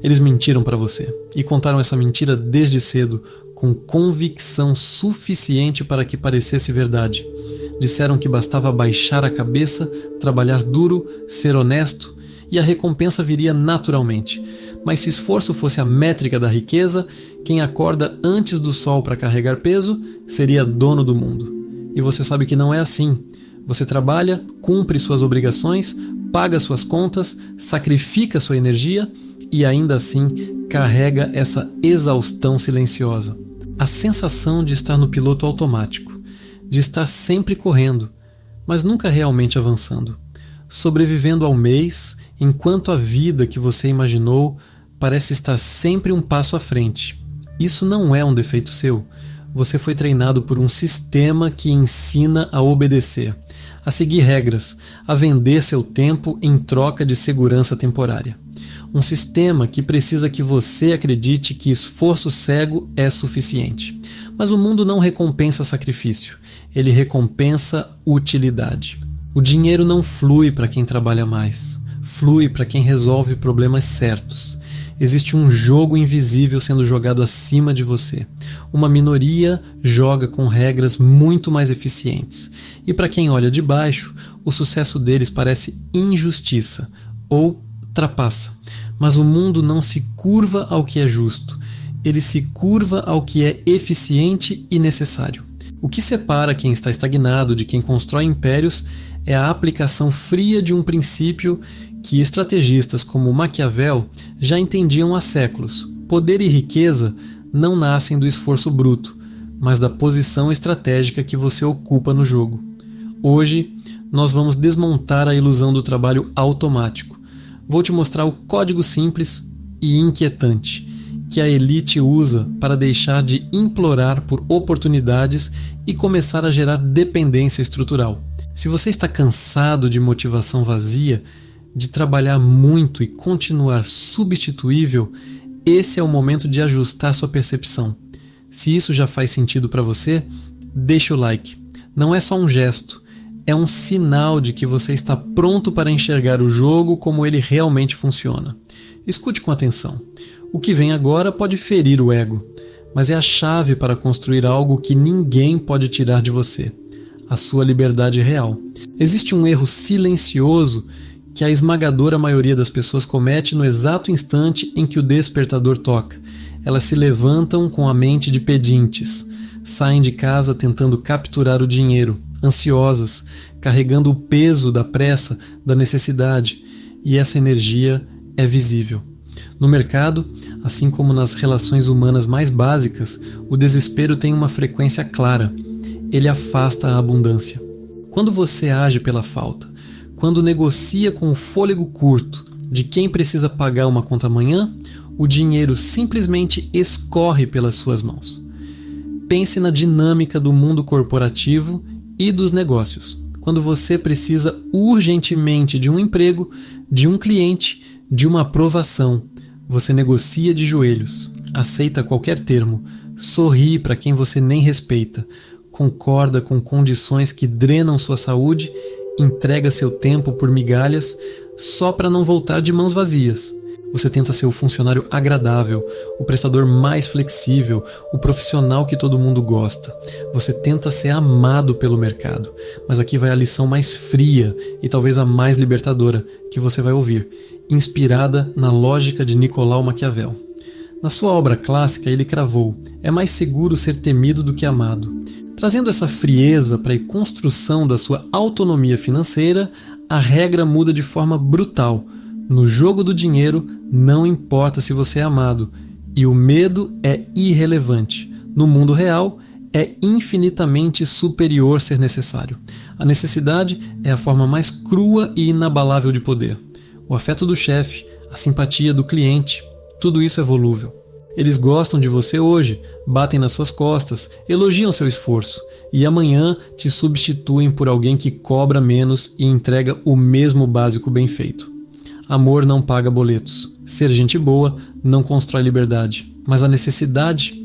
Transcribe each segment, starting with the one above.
Eles mentiram para você e contaram essa mentira desde cedo, com convicção suficiente para que parecesse verdade. Disseram que bastava baixar a cabeça, trabalhar duro, ser honesto e a recompensa viria naturalmente. Mas se esforço fosse a métrica da riqueza, quem acorda antes do sol para carregar peso seria dono do mundo. E você sabe que não é assim. Você trabalha, cumpre suas obrigações, paga suas contas, sacrifica sua energia e ainda assim carrega essa exaustão silenciosa. A sensação de estar no piloto automático, de estar sempre correndo, mas nunca realmente avançando, sobrevivendo ao mês, enquanto a vida que você imaginou parece estar sempre um passo à frente. Isso não é um defeito seu. Você foi treinado por um sistema que ensina a obedecer, a seguir regras, a vender seu tempo em troca de segurança temporária. Um sistema que precisa que você acredite que esforço cego é suficiente. Mas o mundo não recompensa sacrifício, ele recompensa utilidade. O dinheiro não flui para quem trabalha mais, flui para quem resolve problemas certos. Existe um jogo invisível sendo jogado acima de você. Uma minoria joga com regras muito mais eficientes. E para quem olha de baixo, o sucesso deles parece injustiça ou trapaça. Mas o mundo não se curva ao que é justo. Ele se curva ao que é eficiente e necessário. O que separa quem está estagnado de quem constrói impérios é a aplicação fria de um princípio que estrategistas como Maquiavel já entendiam há séculos. Poder e riqueza não nascem do esforço bruto, mas da posição estratégica que você ocupa no jogo. Hoje, nós vamos desmontar a ilusão do trabalho automático. Vou te mostrar o código simples e inquietante que a elite usa para deixar de implorar por oportunidades e começar a gerar dependência estrutural. Se você está cansado de motivação vazia, de trabalhar muito e continuar substituível, esse é o momento de ajustar sua percepção. Se isso já faz sentido para você, deixa o like. Não é só um gesto, é um sinal de que você está pronto para enxergar o jogo como ele realmente funciona. Escute com atenção. O que vem agora pode ferir o ego, mas é a chave para construir algo que ninguém pode tirar de você, a sua liberdade real. Existe um erro silencioso que a esmagadora maioria das pessoas comete no exato instante em que o despertador toca. Elas se levantam com a mente de pedintes, saem de casa tentando capturar o dinheiro, ansiosas, carregando o peso da pressa, da necessidade, e essa energia é visível. No mercado, assim como nas relações humanas mais básicas, o desespero tem uma frequência clara. Ele afasta a abundância. Quando você age pela falta, quando negocia com o fôlego curto de quem precisa pagar uma conta amanhã, o dinheiro simplesmente escorre pelas suas mãos. Pense na dinâmica do mundo corporativo e dos negócios. Quando você precisa urgentemente de um emprego, de um cliente, de uma aprovação, você negocia de joelhos, aceita qualquer termo, sorri para quem você nem respeita, concorda com condições que drenam sua saúde, entrega seu tempo por migalhas só para não voltar de mãos vazias. Você tenta ser o funcionário agradável, o prestador mais flexível, o profissional que todo mundo gosta. Você tenta ser amado pelo mercado. Mas aqui vai a lição mais fria e talvez a mais libertadora que você vai ouvir, inspirada na lógica de Nicolau Maquiavel. Na sua obra clássica, ele cravou: é mais seguro ser temido do que amado. Trazendo essa frieza para a construção da sua autonomia financeira, a regra muda de forma brutal. No jogo do dinheiro, não importa se você é amado, e o medo é irrelevante. No mundo real, é infinitamente superior ser necessário. A necessidade é a forma mais crua e inabalável de poder. O afeto do chefe, a simpatia do cliente, tudo isso é volúvel. Eles gostam de você hoje, batem nas suas costas, elogiam seu esforço e amanhã te substituem por alguém que cobra menos e entrega o mesmo básico bem feito. Amor não paga boletos. Ser gente boa não constrói liberdade. Mas a necessidade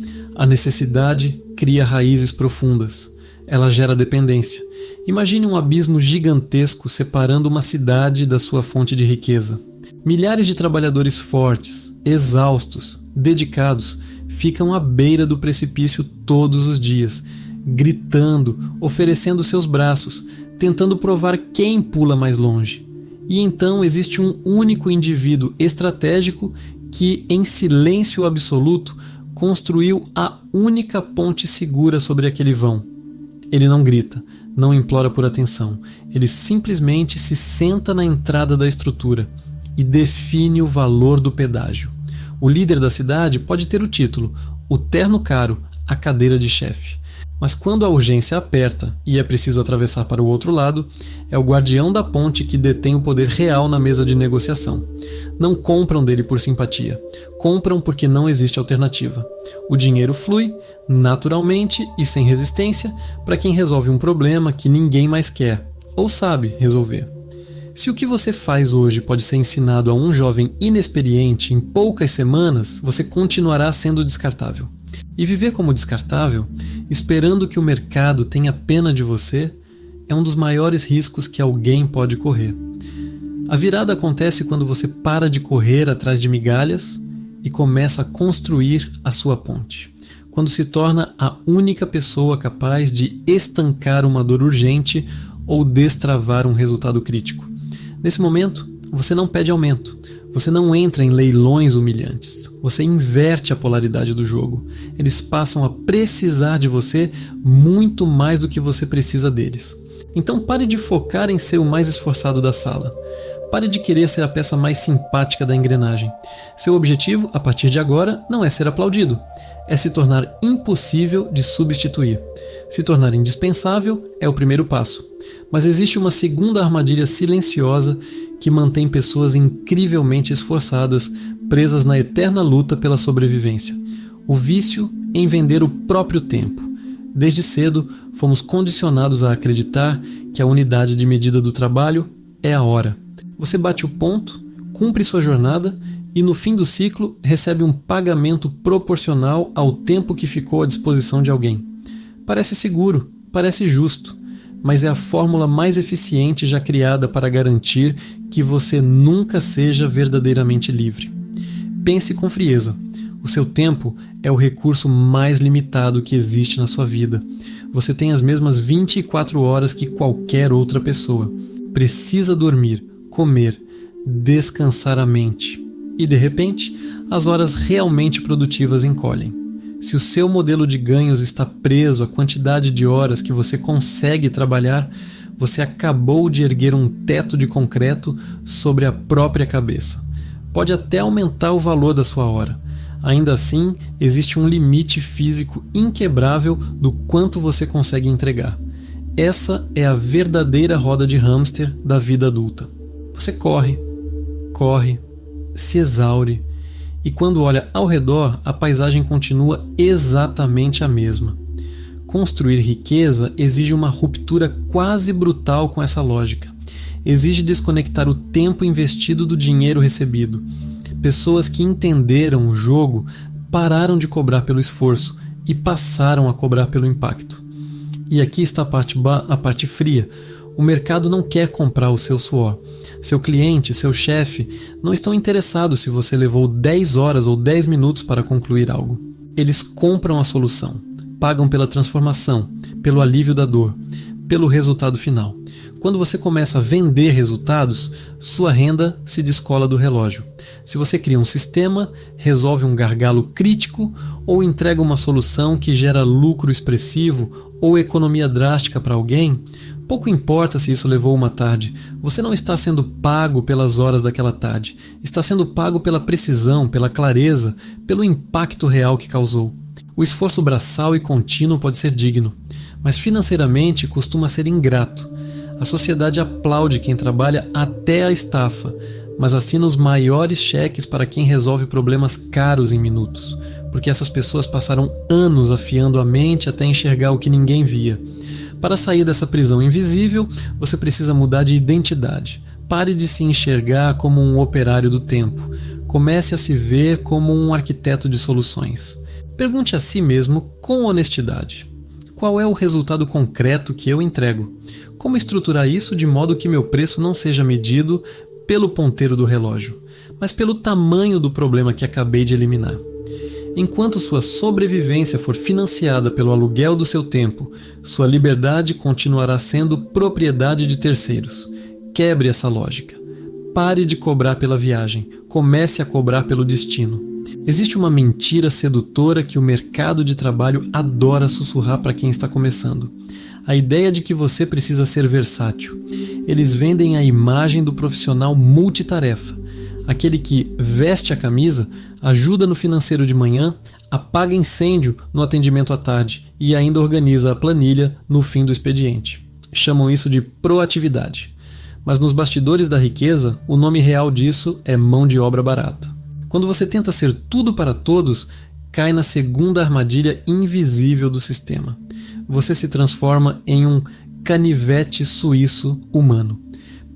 cria raízes profundas. Ela gera dependência. Imagine um abismo gigantesco separando uma cidade da sua fonte de riqueza. Milhares de trabalhadores fortes, exaustos, dedicados, ficam à beira do precipício todos os dias, gritando, oferecendo seus braços, tentando provar quem pula mais longe. E então existe um único indivíduo estratégico que, em silêncio absoluto, construiu a única ponte segura sobre aquele vão. Ele não grita, não implora por atenção. Ele simplesmente se senta na entrada da estrutura e define o valor do pedágio. O líder da cidade pode ter o título, o terno caro, a cadeira de chefe. Mas quando a urgência aperta e é preciso atravessar para o outro lado, é o guardião da ponte que detém o poder real na mesa de negociação. Não compram dele por simpatia. Compram porque não existe alternativa. O dinheiro flui, naturalmente e sem resistência, para quem resolve um problema que ninguém mais quer ou sabe resolver. Se o que você faz hoje pode ser ensinado a um jovem inexperiente em poucas semanas, você continuará sendo descartável. E viver como descartável, esperando que o mercado tenha pena de você, é um dos maiores riscos que alguém pode correr. A virada acontece quando você para de correr atrás de migalhas e começa a construir a sua ponte. Quando se torna a única pessoa capaz de estancar uma dor urgente ou destravar um resultado crítico. Nesse momento, você não pede aumento. Você não entra em leilões humilhantes. Você inverte a polaridade do jogo. Eles passam a precisar de você muito mais do que você precisa deles. Então pare de focar em ser o mais esforçado da sala. Pare de querer ser a peça mais simpática da engrenagem. Seu objetivo, a partir de agora, não é ser aplaudido. É se tornar impossível de substituir. Se tornar indispensável é o primeiro passo. Mas existe uma segunda armadilha silenciosa que mantém pessoas incrivelmente esforçadas, presas na eterna luta pela sobrevivência. O vício em vender o próprio tempo. Desde cedo, fomos condicionados a acreditar que a unidade de medida do trabalho é a hora. Você bate o ponto, cumpre sua jornada e no fim do ciclo recebe um pagamento proporcional ao tempo que ficou à disposição de alguém. Parece seguro, parece justo, mas é a fórmula mais eficiente já criada para garantir que você nunca seja verdadeiramente livre. Pense com frieza. O seu tempo é o recurso mais limitado que existe na sua vida. Você tem as mesmas 24 horas que qualquer outra pessoa. Precisa dormir, comer, descansar a mente. E de repente, as horas realmente produtivas encolhem. Se o seu modelo de ganhos está preso à quantidade de horas que você consegue trabalhar, você acabou de erguer um teto de concreto sobre a própria cabeça. Pode até aumentar o valor da sua hora. Ainda assim, existe um limite físico inquebrável do quanto você consegue entregar. Essa é a verdadeira roda de hamster da vida adulta. Você corre, se exaure, e quando olha ao redor, a paisagem continua exatamente a mesma. Construir riqueza exige uma ruptura quase brutal com essa lógica. Exige desconectar o tempo investido do dinheiro recebido. Pessoas que entenderam o jogo pararam de cobrar pelo esforço e passaram a cobrar pelo impacto. E aqui está a parte fria. O mercado não quer comprar o seu suor. Seu cliente, seu chefe, não estão interessados se você levou 10 horas ou 10 minutos para concluir algo. Eles compram a solução, pagam pela transformação, pelo alívio da dor, pelo resultado final. Quando você começa a vender resultados, sua renda se descola do relógio. Se você cria um sistema, resolve um gargalo crítico ou entrega uma solução que gera lucro expressivo ou economia drástica para alguém, pouco importa se isso levou uma tarde. Você não está sendo pago pelas horas daquela tarde. Está sendo pago pela precisão, pela clareza, pelo impacto real que causou. O esforço braçal e contínuo pode ser digno, mas financeiramente costuma ser ingrato. A sociedade aplaude quem trabalha até a estafa, mas assina os maiores cheques para quem resolve problemas caros em minutos, porque essas pessoas passaram anos afiando a mente até enxergar o que ninguém via. Para sair dessa prisão invisível, você precisa mudar de identidade. Pare de se enxergar como um operário do tempo. Comece a se ver como um arquiteto de soluções. Pergunte a si mesmo com honestidade: qual é o resultado concreto que eu entrego? Como estruturar isso de modo que meu preço não seja medido pelo ponteiro do relógio, mas pelo tamanho do problema que acabei de eliminar. Enquanto sua sobrevivência for financiada pelo aluguel do seu tempo, sua liberdade continuará sendo propriedade de terceiros. Quebre essa lógica. Pare de cobrar pela viagem, comece a cobrar pelo destino. Existe uma mentira sedutora que o mercado de trabalho adora sussurrar para quem está começando. A ideia de que você precisa ser versátil. Eles vendem a imagem do profissional multitarefa, aquele que veste a camisa, ajuda no financeiro de manhã, apaga incêndio no atendimento à tarde e ainda organiza a planilha no fim do expediente. Chamam isso de proatividade. Mas nos bastidores da riqueza, o nome real disso é mão de obra barata. Quando você tenta ser tudo para todos, cai na segunda armadilha invisível do sistema. Você se transforma em um canivete suíço humano.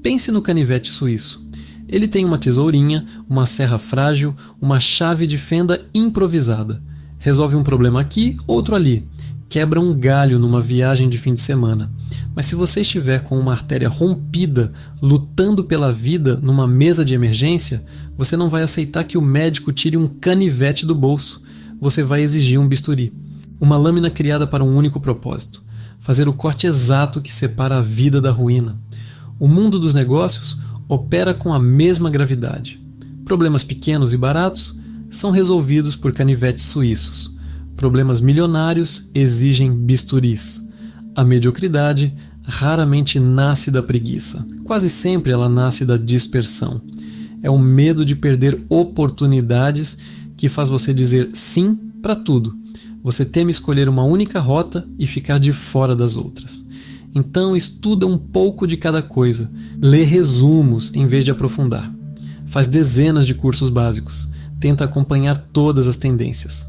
Pense no canivete suíço. Ele tem uma tesourinha, uma serra frágil, uma chave de fenda improvisada. Resolve um problema aqui, outro ali. Quebra um galho numa viagem de fim de semana. Mas se você estiver com uma artéria rompida, lutando pela vida numa mesa de emergência, você não vai aceitar que o médico tire um canivete do bolso. Você vai exigir um bisturi. Uma lâmina criada para um único propósito: fazer o corte exato que separa a vida da ruína. O mundo dos negócios opera com a mesma gravidade. Problemas pequenos e baratos são resolvidos por canivetes suíços. Problemas milionários exigem bisturis. A mediocridade raramente nasce da preguiça. Quase sempre ela nasce da dispersão. É o medo de perder oportunidades que faz você dizer sim para tudo. Você teme escolher uma única rota e ficar de fora das outras. Então estuda um pouco de cada coisa. Lê resumos em vez de aprofundar. Faz dezenas de cursos básicos. Tenta acompanhar todas as tendências.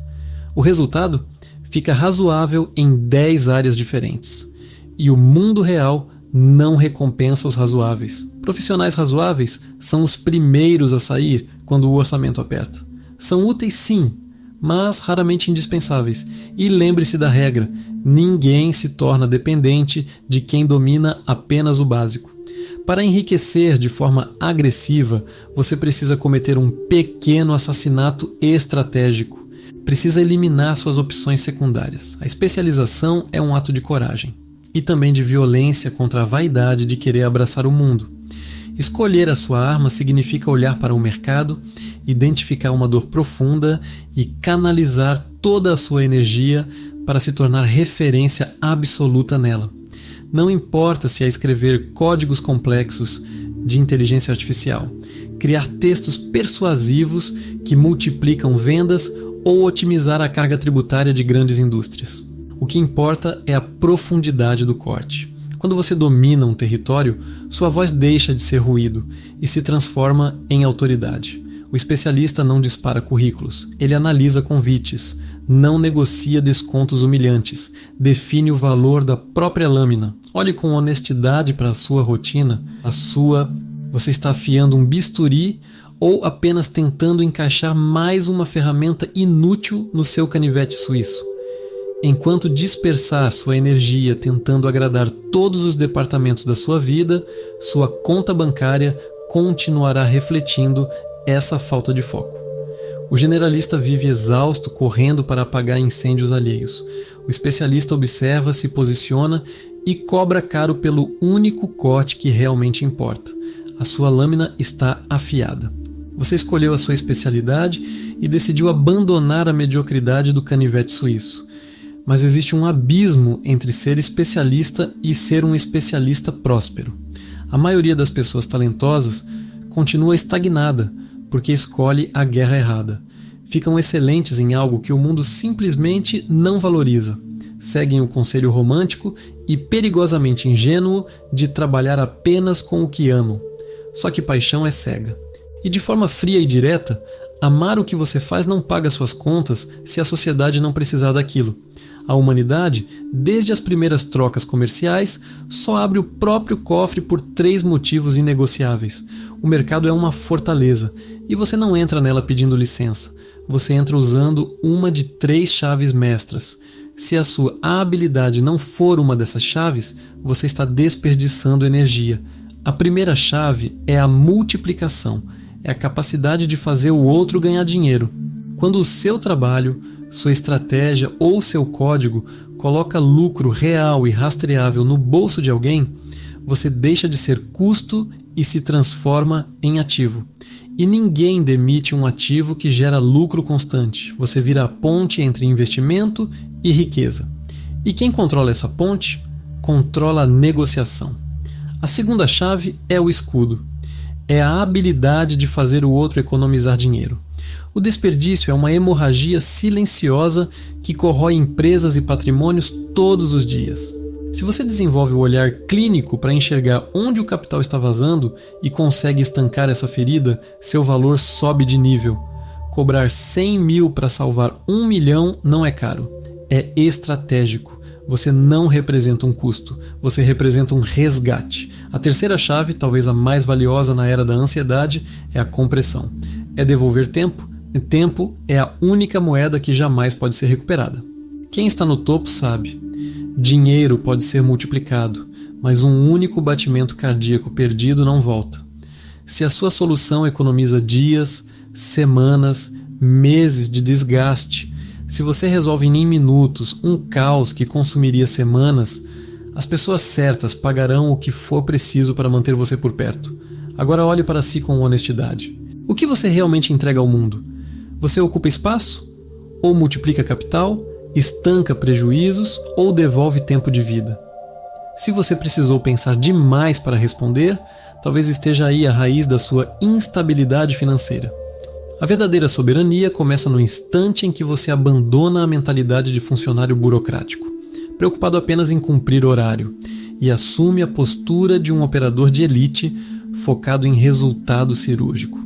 O resultado fica razoável em 10 áreas diferentes. E o mundo real não recompensa os razoáveis. Profissionais razoáveis são os primeiros a sair quando o orçamento aperta. São úteis sim, mas raramente indispensáveis. E lembre-se da regra: ninguém se torna dependente de quem domina apenas o básico. Para enriquecer de forma agressiva, você precisa cometer um pequeno assassinato estratégico. Precisa eliminar suas opções secundárias. A especialização é um ato de coragem. E também de violência contra a vaidade de querer abraçar o mundo. Escolher a sua arma significa olhar para o mercado, identificar uma dor profunda e canalizar toda a sua energia para se tornar referência absoluta nela. Não importa se é escrever códigos complexos de inteligência artificial, criar textos persuasivos que multiplicam vendas ou otimizar a carga tributária de grandes indústrias. O que importa é a profundidade do corte. Quando você domina um território, sua voz deixa de ser ruído e se transforma em autoridade. O especialista não dispara currículos, ele analisa convites, não negocia descontos humilhantes, define o valor da própria lâmina. Olhe com honestidade para a sua rotina, você está afiando um bisturi ou apenas tentando encaixar mais uma ferramenta inútil no seu canivete suíço. Enquanto dispersar sua energia tentando agradar todos os departamentos da sua vida, sua conta bancária continuará refletindo essa falta de foco. O generalista vive exausto correndo para apagar incêndios alheios. O especialista observa, se posiciona e cobra caro pelo único corte que realmente importa. A sua lâmina está afiada. Você escolheu a sua especialidade e decidiu abandonar a mediocridade do canivete suíço. Mas existe um abismo entre ser especialista e ser um especialista próspero. A maioria das pessoas talentosas continua estagnada porque escolhe a guerra errada. Ficam excelentes em algo que o mundo simplesmente não valoriza. Seguem o conselho romântico e perigosamente ingênuo de trabalhar apenas com o que amam. Só que paixão é cega. E de forma fria e direta, amar o que você faz não paga suas contas se a sociedade não precisar daquilo. A humanidade, desde as primeiras trocas comerciais, só abre o próprio cofre por 3 motivos inegociáveis. O mercado é uma fortaleza, e você não entra nela pedindo licença. Você entra usando uma de 3 chaves mestras. Se a sua habilidade não for uma dessas chaves, você está desperdiçando energia. A primeira chave é a multiplicação, é a capacidade de fazer o outro ganhar dinheiro. Quando o seu trabalho, sua estratégia ou seu código coloca lucro real e rastreável no bolso de alguém, você deixa de ser custo e se transforma em ativo. E ninguém demite um ativo que gera lucro constante. Você vira a ponte entre investimento e riqueza. E quem controla essa ponte, controla a negociação. A segunda chave é o escudo. É a habilidade de fazer o outro economizar dinheiro. O desperdício é uma hemorragia silenciosa que corrói empresas e patrimônios todos os dias. Se você desenvolve o olhar clínico para enxergar onde o capital está vazando e consegue estancar essa ferida, seu valor sobe de nível. Cobrar 100 mil para salvar 1 milhão não é caro, é estratégico. Você não representa um custo, você representa um resgate. A terceira chave, talvez a mais valiosa na era da ansiedade, é a compressão. É devolver tempo. Tempo é a única moeda que jamais pode ser recuperada. Quem está no topo sabe. Dinheiro pode ser multiplicado, mas um único batimento cardíaco perdido não volta. Se a sua solução economiza dias, semanas, meses de desgaste, se você resolve em minutos um caos que consumiria semanas, as pessoas certas pagarão o que for preciso para manter você por perto. Agora olhe para si com honestidade. O que você realmente entrega ao mundo? Você ocupa espaço? Ou multiplica capital? Estanca prejuízos ou devolve tempo de vida? Se você precisou pensar demais para responder, talvez esteja aí a raiz da sua instabilidade financeira. A verdadeira soberania começa no instante em que você abandona a mentalidade de funcionário burocrático, preocupado apenas em cumprir horário, e assume a postura de um operador de elite focado em resultado cirúrgico.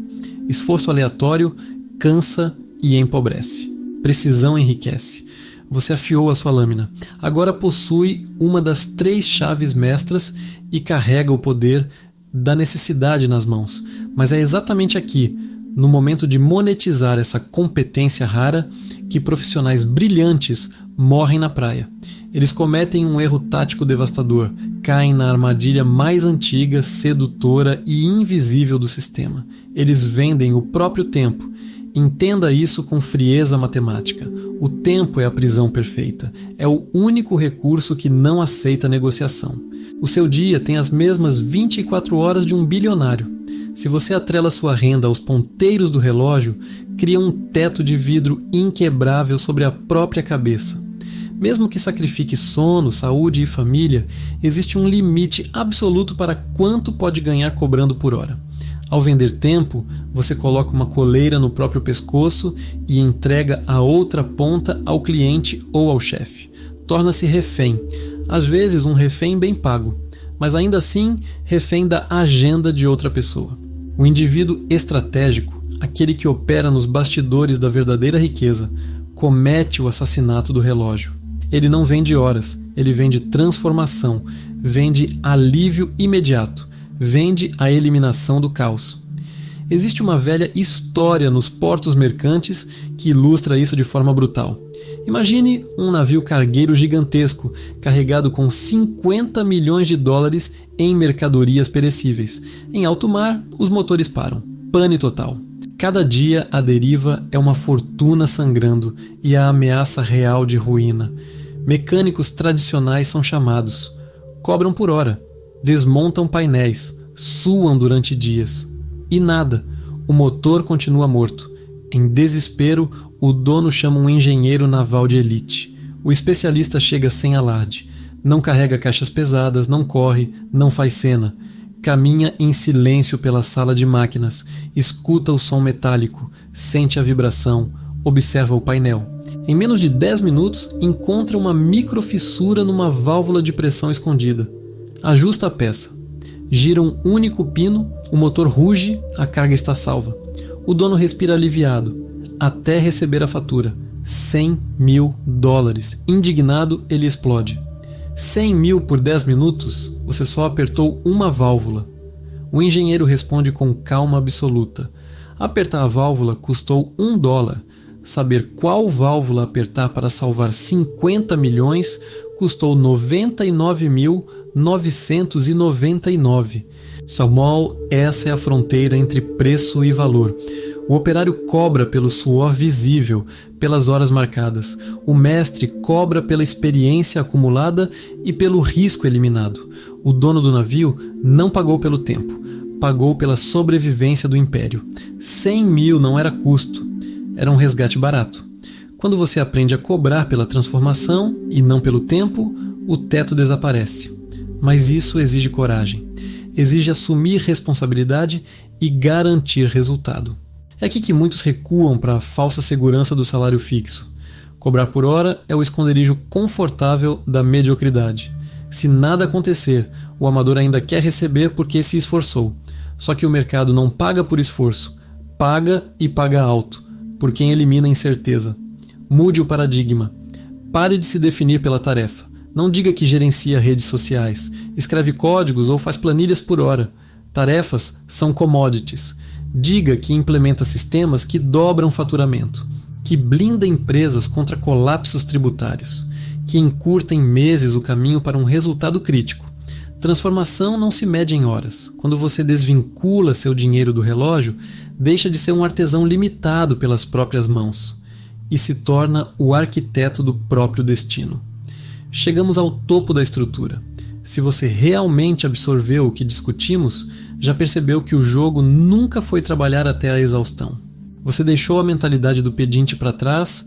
Esforço aleatório cansa e empobrece. Precisão enriquece. Você afiou a sua lâmina. Agora possui uma das 3 chaves mestras e carrega o poder da necessidade nas mãos. Mas é exatamente aqui, no momento de monetizar essa competência rara, que profissionais brilhantes morrem na praia. Eles cometem um erro tático devastador, caem na armadilha mais antiga, sedutora e invisível do sistema. Eles vendem o próprio tempo. Entenda isso com frieza matemática. O tempo é a prisão perfeita. É o único recurso que não aceita negociação. O seu dia tem as mesmas 24 horas de um bilionário. Se você atrela sua renda aos ponteiros do relógio, cria um teto de vidro inquebrável sobre a própria cabeça. Mesmo que sacrifique sono, saúde e família, existe um limite absoluto para quanto pode ganhar cobrando por hora. Ao vender tempo, você coloca uma coleira no próprio pescoço e entrega a outra ponta ao cliente ou ao chefe. Torna-se refém, às vezes um refém bem pago, mas ainda assim refém da agenda de outra pessoa. O indivíduo estratégico, aquele que opera nos bastidores da verdadeira riqueza, comete o assassinato do relógio. Ele não vende horas, ele vende transformação, vende alívio imediato. Vende a eliminação do caos. Existe uma velha história nos portos mercantes que ilustra isso de forma brutal. Imagine um navio cargueiro gigantesco, carregado com 50 milhões de dólares em mercadorias perecíveis. Em alto mar, os motores param. Pane total. Cada dia a deriva é uma fortuna sangrando e a ameaça real de ruína. Mecânicos tradicionais são chamados. Cobram por hora. Desmontam painéis, suam durante dias. E nada, o motor continua morto. Em desespero, o dono chama um engenheiro naval de elite. O especialista chega sem alarde. Não carrega caixas pesadas, não corre, não faz cena. Caminha em silêncio pela sala de máquinas, escuta o som metálico, sente a vibração, observa o painel. Em menos de 10 minutos, encontra uma microfissura numa válvula de pressão escondida. Ajusta a peça. Gira um único pino, o motor ruge, a carga está salva. O dono respira aliviado, até receber a fatura. 100 mil dólares. Indignado, ele explode. 100 mil por 10 minutos? Você só apertou uma válvula. O engenheiro responde com calma absoluta. Apertar a válvula custou $1. Saber qual válvula apertar para salvar 50 milhões custou 99.999. Salmão, essa é a fronteira entre preço e valor. O operário cobra pelo suor visível, pelas horas marcadas. O mestre cobra pela experiência acumulada e pelo risco eliminado. O dono do navio não pagou pelo tempo, pagou pela sobrevivência do império. 100 mil não era custo, era um resgate barato. Quando você aprende a cobrar pela transformação e não pelo tempo, o teto desaparece. Mas isso exige coragem. Exige assumir responsabilidade e garantir resultado. É aqui que muitos recuam para a falsa segurança do salário fixo. Cobrar por hora é o esconderijo confortável da mediocridade. Se nada acontecer, o amador ainda quer receber porque se esforçou. Só que o mercado não paga por esforço, paga e paga alto, por quem elimina a incerteza. Mude o paradigma. Pare de se definir pela tarefa. Não diga que gerencia redes sociais, escreve códigos ou faz planilhas por hora. Tarefas são commodities. Diga que implementa sistemas que dobram faturamento, que blinda empresas contra colapsos tributários, que encurta em meses o caminho para um resultado crítico. Transformação não se mede em horas. Quando você desvincula seu dinheiro do relógio, deixa de ser um artesão limitado pelas próprias mãos e se torna o arquiteto do próprio destino. Chegamos ao topo da estrutura. Se você realmente absorveu o que discutimos, já percebeu que o jogo nunca foi trabalhar até a exaustão. Você deixou a mentalidade do pedinte para trás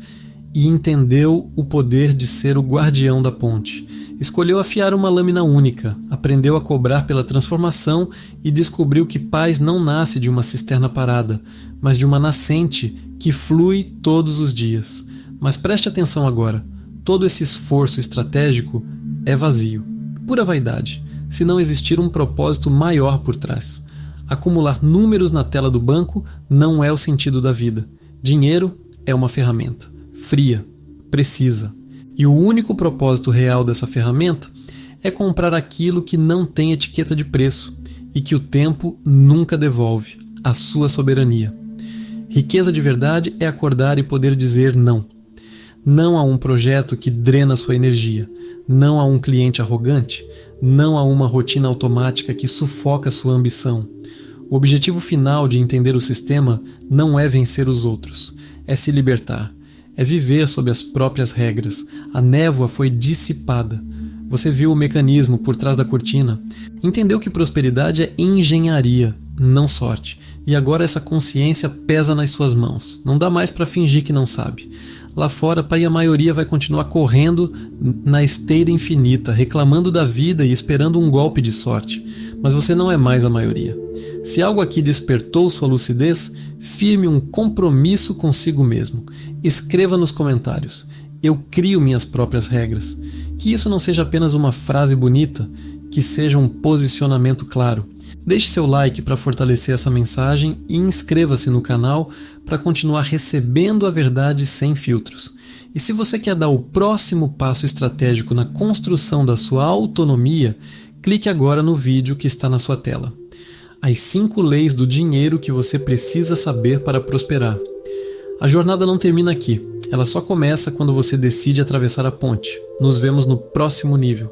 e entendeu o poder de ser o guardião da ponte. Escolheu afiar uma lâmina única, aprendeu a cobrar pela transformação e descobriu que paz não nasce de uma cisterna parada, mas de uma nascente que flui todos os dias. Mas preste atenção agora, todo esse esforço estratégico é vazio, pura vaidade, se não existir um propósito maior por trás. Acumular números na tela do banco não é o sentido da vida. Dinheiro é uma ferramenta, fria, precisa. E o único propósito real dessa ferramenta é comprar aquilo que não tem etiqueta de preço e que o tempo nunca devolve, a sua soberania. Riqueza de verdade é acordar e poder dizer não. Não a um projeto que drena sua energia, não a um cliente arrogante, não a uma rotina automática que sufoca sua ambição. O objetivo final de entender o sistema não é vencer os outros, é se libertar, é viver sob as próprias regras. A névoa foi dissipada. Você viu o mecanismo por trás da cortina, entendeu que prosperidade é engenharia, não sorte. E agora essa consciência pesa nas suas mãos. Não dá mais para fingir que não sabe. Lá fora, pai, a maioria vai continuar correndo na esteira infinita, reclamando da vida e esperando um golpe de sorte. Mas você não é mais a maioria. Se algo aqui despertou sua lucidez, firme um compromisso consigo mesmo. Escreva nos comentários: eu crio minhas próprias regras. Que isso não seja apenas uma frase bonita, que seja um posicionamento claro. Deixe seu like para fortalecer essa mensagem e inscreva-se no canal para continuar recebendo a verdade sem filtros. E se você quer dar o próximo passo estratégico na construção da sua autonomia, clique agora no vídeo que está na sua tela. As 5 leis do dinheiro que você precisa saber para prosperar. A jornada não termina aqui, ela só começa quando você decide atravessar a ponte. Nos vemos no próximo nível.